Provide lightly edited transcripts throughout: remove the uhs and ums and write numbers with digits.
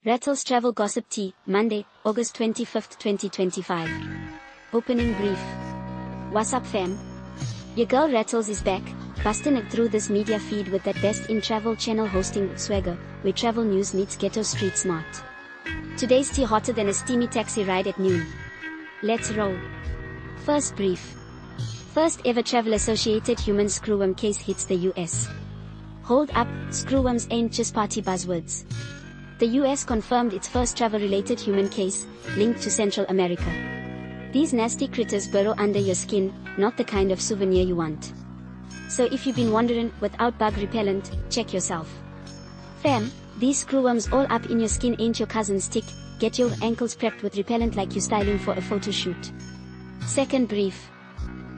Rattles Travel Gossip Tea, Monday, August 25, 2025. Opening brief. What's up fam? Your girl Rattles is back, busting it through this media feed with that best in travel channel hosting swagger, where travel news meets ghetto street smart. Today's tea hotter than a steamy taxi ride at noon. Let's roll. First brief. First ever travel-associated human screwworm case hits the US. Hold up, screwworms ain't just party buzzwords. The US confirmed its first travel-related human case, linked to Central America. These nasty critters burrow under your skin, not the kind of souvenir you want. So if you've been wondering, without bug repellent, check yourself. Fam, these screwworms all up in your skin ain't your cousin's tick. Get your ankles prepped with repellent like you're styling for a photo shoot. Second brief.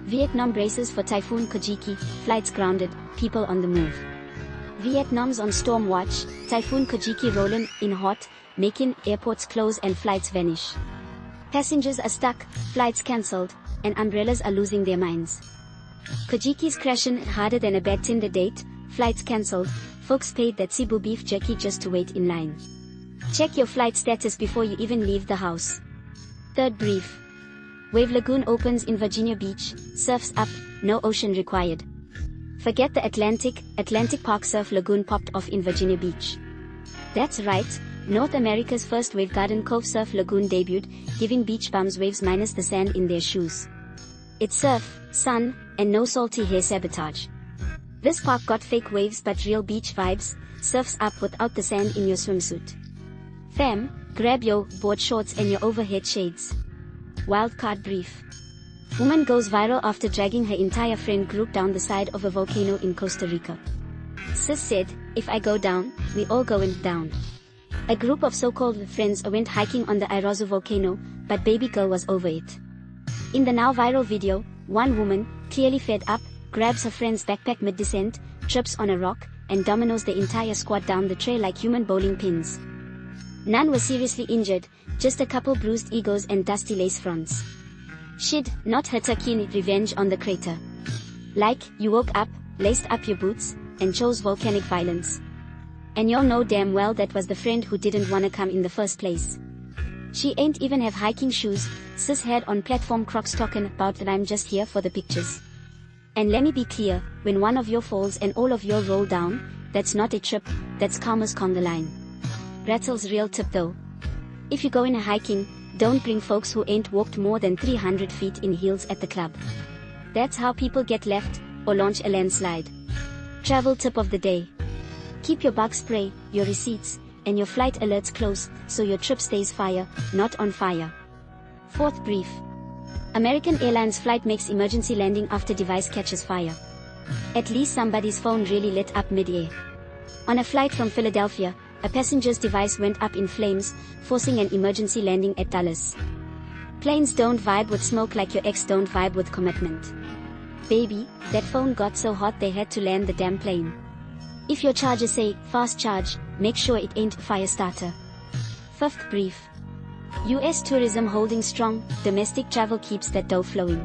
Vietnam braces for Typhoon Kojiki, flights grounded, people on the move. Vietnam's on storm watch, Typhoon Kojiki rolling in hot, making airports close and flights vanish. Passengers are stuck, flights cancelled, and umbrellas are losing their minds. Kojiki's crashing harder than a bad Tinder date, flights cancelled, folks paid that Cebu beef jerky just to wait in line. Check your flight status before you even leave the house. Third brief. Wave Lagoon opens in Virginia Beach, surfs up, no ocean required. Forget the Atlantic Park Surf Lagoon popped off in Virginia Beach. That's right, North America's first Wave Garden Cove Surf Lagoon debuted, giving beach bums waves minus the sand in their shoes. It's surf, sun, and no salty hair sabotage. This park got fake waves but real beach vibes, surfs up without the sand in your swimsuit. Fam, grab your board shorts and your overhead shades. Wildcard brief. Woman goes viral after dragging her entire friend group down the side of a volcano in Costa Rica. Sis said, "If I go down, we all going down." A group of so-called friends went hiking on the Irazú volcano, but baby girl was over it. In the now viral video, one woman, clearly fed up, grabs her friend's backpack mid-descent, trips on a rock, and dominoes the entire squad down the trail like human bowling pins. None were seriously injured, just a couple bruised egos and dusty lace fronts. She'd not her taking revenge on the crater. Like, you woke up, laced up your boots, and chose volcanic violence. And y'all know damn well that was the friend who didn't wanna come in the first place. She ain't even have hiking shoes, sis had on platform Crocs talking about that I'm just here for the pictures. And let me be clear, when one of your falls and all of your roll down, that's not a trip, that's karma's conga line. Rattles real tip though. If you go in a hiking, don't bring folks who ain't walked more than 300 feet in heels at the club. That's how people get left, or launch a landslide. Travel tip of the day. Keep your bug spray, your receipts, and your flight alerts close, so your trip stays fire, not on fire. Fourth brief. American Airlines flight makes emergency landing after device catches fire. At least somebody's phone really lit up mid-air. On a flight from Philadelphia, a passenger's device went up in flames, forcing an emergency landing at Dallas. Planes don't vibe with smoke like your ex don't vibe with commitment. Baby, that phone got so hot they had to land the damn plane. If your charger say, fast charge, make sure it ain't fire starter. Fifth brief. US tourism holding strong, domestic travel keeps that dough flowing.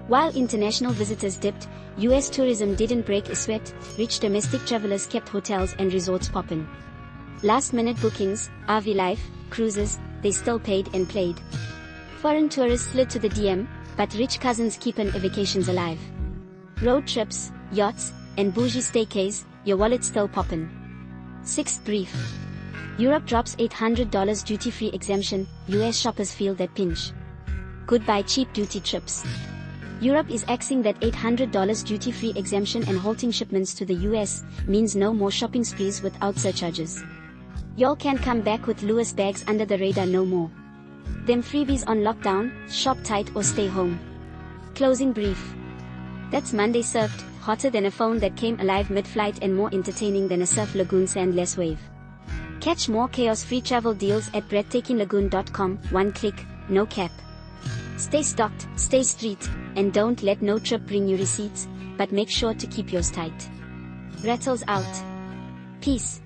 While international visitors dipped, US tourism didn't break a sweat, rich domestic travelers kept hotels and resorts poppin'. Last-minute bookings, RV life, cruises, they still paid and played. Foreign tourists slid to the DM, but rich cousins keepin' vacations alive. Road trips, yachts, and bougie staycays, your wallet still poppin'. Sixth brief. Europe drops $800 duty-free exemption, US shoppers feel that pinch. Goodbye cheap duty trips. Europe is axing that $800 duty-free exemption and halting shipments to the US, means no more shopping sprees without surcharges. Y'all can't come back with Lewis bags under the radar no more. Them freebies on lockdown, shop tight or stay home. Closing brief. That's Monday served, hotter than a phone that came alive mid-flight and more entertaining than a surf lagoon sandless wave. Catch more chaos-free travel deals at breathtakinglagoon.com, one click, no cap. Stay stocked, stay street, and don't let no trip bring you receipts, but make sure to keep yours tight. Rattles out. Peace.